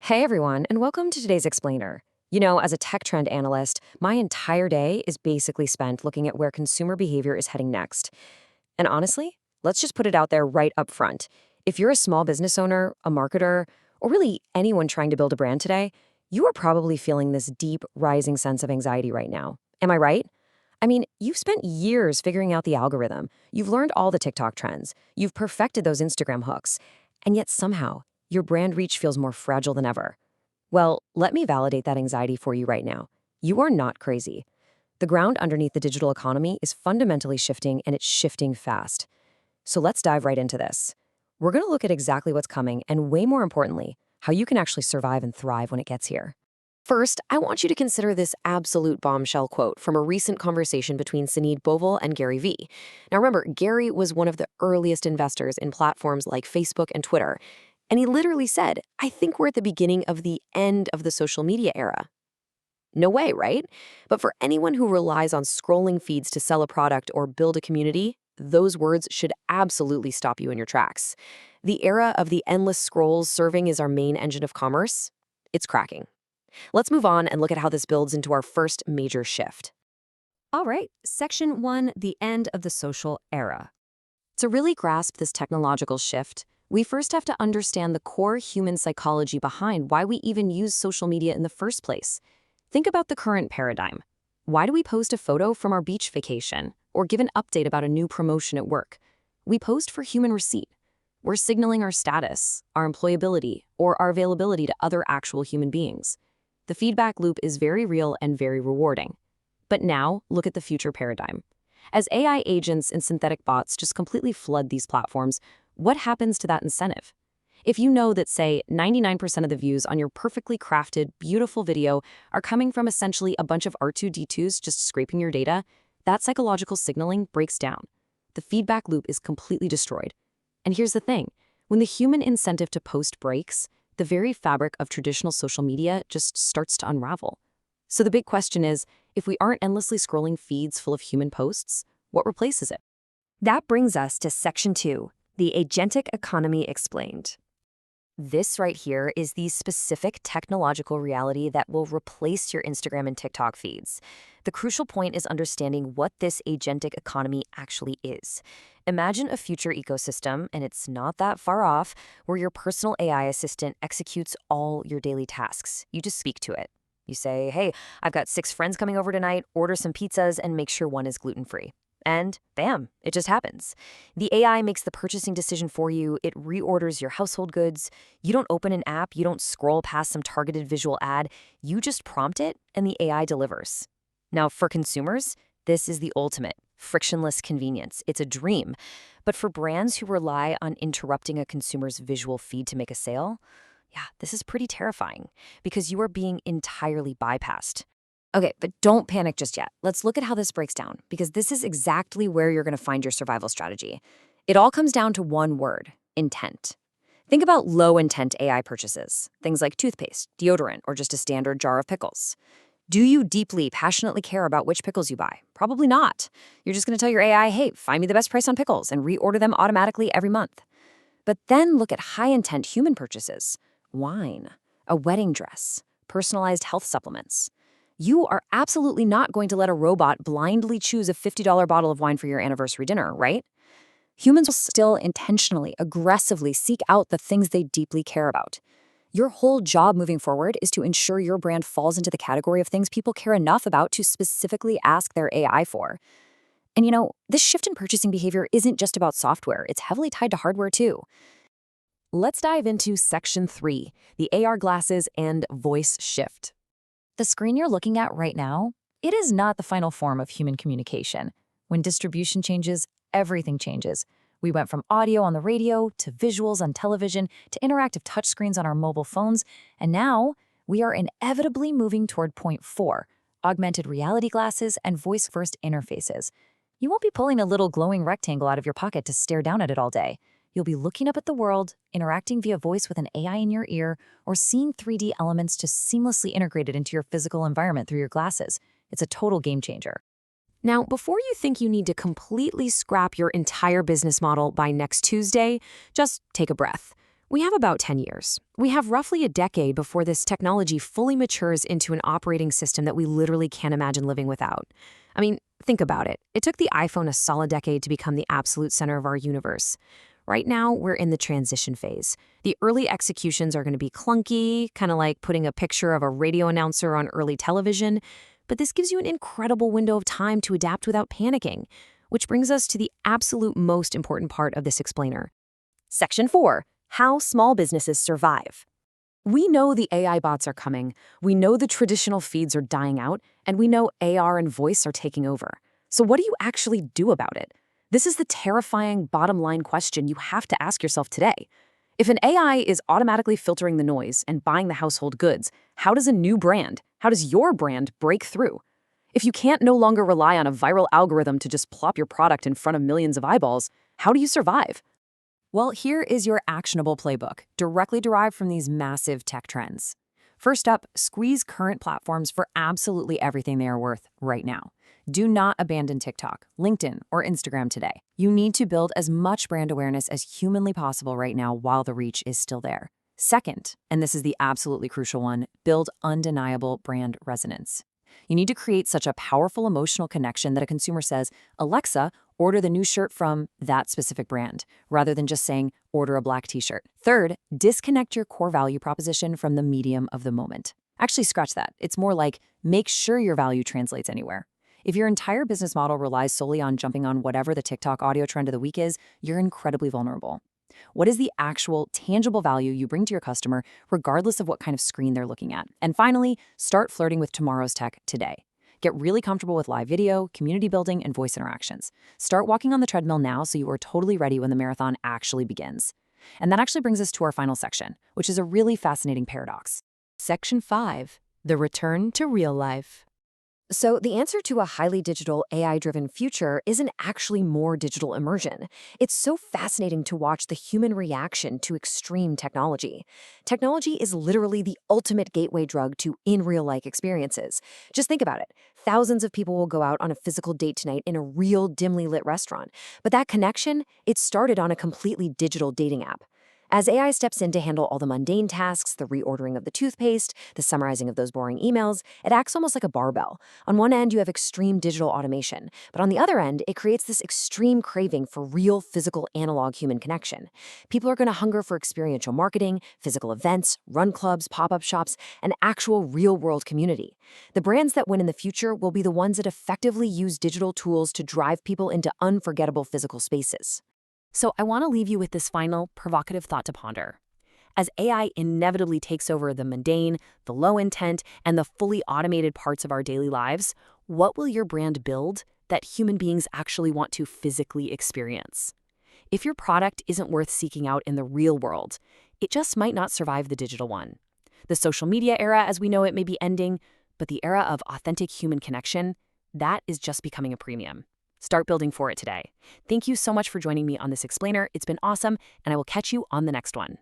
Hey everyone, and welcome to today's Explainer. As a tech trend analyst, my entire day is basically spent looking at where consumer behavior is heading next. And honestly, let's just put it out there right up front. If you're a small business owner, a marketer, or really anyone trying to build a brand today, you are probably feeling this deep, rising sense of anxiety right now. Am I right? I mean, you've spent years figuring out the algorithm. You've learned all the TikTok trends. You've perfected those Instagram hooks. And yet somehow, your brand reach feels more fragile than ever. Well, let me validate that anxiety for you right now. You are not crazy. The ground underneath the digital economy is fundamentally shifting, and it's shifting fast. So let's dive right into this. We're going to look at exactly what's coming, and way more importantly, how you can actually survive and thrive when it gets here. First, I want you to consider this absolute bombshell quote from a recent conversation between Sunit Boval and Gary Vee. Now remember, Gary was one of the earliest investors in platforms like Facebook and Twitter, and he literally said, "I think we're at the beginning of the end of the social media era." No way, right? But for anyone who relies on scrolling feeds to sell a product or build a community, those words should absolutely stop you in your tracks. The era of the endless scrolls serving as our main engine of commerce, it's cracking. Let's move on and look at how this builds into our first major shift. All right, Section 1, the end of the social era. To really grasp this technological shift, we first have to understand the core human psychology behind why we even use social media in the first place. Think about the current paradigm. Why do we post a photo from our beach vacation or give an update about a new promotion at work? We post for human receipt. We're signaling our status, our employability, or our availability to other actual human beings. The feedback loop is very real and very rewarding. But now, look at the future paradigm. As AI agents and synthetic bots just completely flood these platforms, what happens to that incentive? If you know that, say, 99% of the views on your perfectly crafted, beautiful video are coming from essentially a bunch of R2D2s just scraping your data, that psychological signaling breaks down. The feedback loop is completely destroyed. And here's the thing. When the human incentive to post breaks, the very fabric of traditional social media just starts to unravel. So the big question is, if we aren't endlessly scrolling feeds full of human posts, what replaces it? That brings us to Section 2, the Agentic economy explained. This right here is the specific technological reality that will replace your Instagram and TikTok feeds. The crucial point is understanding what this agentic economy actually is. Imagine a future ecosystem, and it's not that far off, where your personal AI assistant executes all your daily tasks. You just speak to it. You say, "Hey, I've got 6 friends coming over tonight, order some pizzas and make sure one is gluten-free." And bam, it just happens. The AI makes the purchasing decision for you. It reorders your household goods. You don't open an app. You don't scroll past some targeted visual ad. You just prompt it, and the AI delivers. Now, for consumers, this is the ultimate frictionless convenience. It's a dream. But for brands who rely on interrupting a consumer's visual feed to make a sale, yeah, this is pretty terrifying because you are being entirely bypassed. Okay, but don't panic just yet. Let's look at how this breaks down, because this is exactly where you're going to find your survival strategy. It all comes down to one word: intent. Think about low-intent AI purchases, things like toothpaste, deodorant, or just a standard jar of pickles. Do you deeply, passionately care about which pickles you buy? Probably not. You're just going to tell your AI, "Hey, find me the best price on pickles," and reorder them automatically every month. But then look at high-intent human purchases: wine, a wedding dress, personalized health supplements. You are absolutely not going to let a robot blindly choose a $50 bottle of wine for your anniversary dinner, right? Humans will still intentionally, aggressively seek out the things they deeply care about. Your whole job moving forward is to ensure your brand falls into the category of things people care enough about to specifically ask their AI for. And this shift in purchasing behavior isn't just about software. It's heavily tied to hardware too. Let's dive into Section 3, the AR glasses and voice shift. The screen you're looking at right now, it is not the final form of human communication. When distribution changes, everything changes. We went from audio on the radio to visuals on television to interactive touchscreens on our mobile phones, and now we are inevitably moving toward point 4, augmented reality glasses and voice-first interfaces. You won't be pulling a little glowing rectangle out of your pocket to stare down at it all day. You'll be looking up at the world, interacting via voice with an AI in your ear, or seeing 3D elements just seamlessly integrated into your physical environment through your glasses. It's a total game changer. Now, before you think you need to completely scrap your entire business model by next Tuesday, just take a breath. We have about 10 years. We have roughly a decade before this technology fully matures into an operating system that we literally can't imagine living without. I mean, think about it. It took the iPhone a solid decade to become the absolute center of our universe. Right now, we're in the transition phase. The early executions are going to be clunky, kind of like putting a picture of a radio announcer on early television, but this gives you an incredible window of time to adapt without panicking, which brings us to the absolute most important part of this explainer. Section 4. How small businesses survive. We know the AI bots are coming, we know the traditional feeds are dying out, and we know AR and voice are taking over. So what do you actually do about it? This is the terrifying bottom-line question you have to ask yourself today. If an AI is automatically filtering the noise and buying the household goods, how does your brand break through? If you can't no longer rely on a viral algorithm to just plop your product in front of millions of eyeballs, how do you survive? Well, here is your actionable playbook, directly derived from these massive tech trends. First up, squeeze current platforms for absolutely everything they are worth right now. Do not abandon TikTok, LinkedIn, or Instagram today. You need to build as much brand awareness as humanly possible right now while the reach is still there. Second, and this is the absolutely crucial one, build undeniable brand resonance. You need to create such a powerful emotional connection that a consumer says, "Alexa, order the new shirt from that specific brand," rather than just saying, "Order a black t-shirt." Third, disconnect your core value proposition from the medium of the moment. Actually, scratch that. It's more like, make sure your value translates anywhere. If your entire business model relies solely on jumping on whatever the TikTok audio trend of the week is, you're incredibly vulnerable. What is the actual, tangible value you bring to your customer, regardless of what kind of screen they're looking at? And finally, start flirting with tomorrow's tech today. Get really comfortable with live video, community building, and voice interactions. Start walking on the treadmill now so you are totally ready when the marathon actually begins. And that actually brings us to our final section, which is a really fascinating paradox. Section 5. The return to real life. So the answer to a highly digital, AI-driven future isn't actually more digital immersion. It's so fascinating to watch the human reaction to extreme technology. Technology is literally the ultimate gateway drug to in-real-life experiences. Just think about it. Thousands of people will go out on a physical date tonight in a real, dimly lit restaurant. But that connection, it started on a completely digital dating app. As AI steps in to handle all the mundane tasks, the reordering of the toothpaste, the summarizing of those boring emails, it acts almost like a barbell. On one end, you have extreme digital automation, but on the other end, it creates this extreme craving for real physical analog human connection. People are going to hunger for experiential marketing, physical events, run clubs, pop-up shops, and actual real-world community. The brands that win in the future will be the ones that effectively use digital tools to drive people into unforgettable physical spaces. So I want to leave you with this final, provocative thought to ponder. As AI inevitably takes over the mundane, the low intent, and the fully automated parts of our daily lives, what will your brand build that human beings actually want to physically experience? If your product isn't worth seeking out in the real world, it just might not survive the digital one. The social media era as we know it may be ending, but the era of authentic human connection, that is just becoming a premium. Start building for it today. Thank you so much for joining me on this explainer. It's been awesome, and I will catch you on the next one.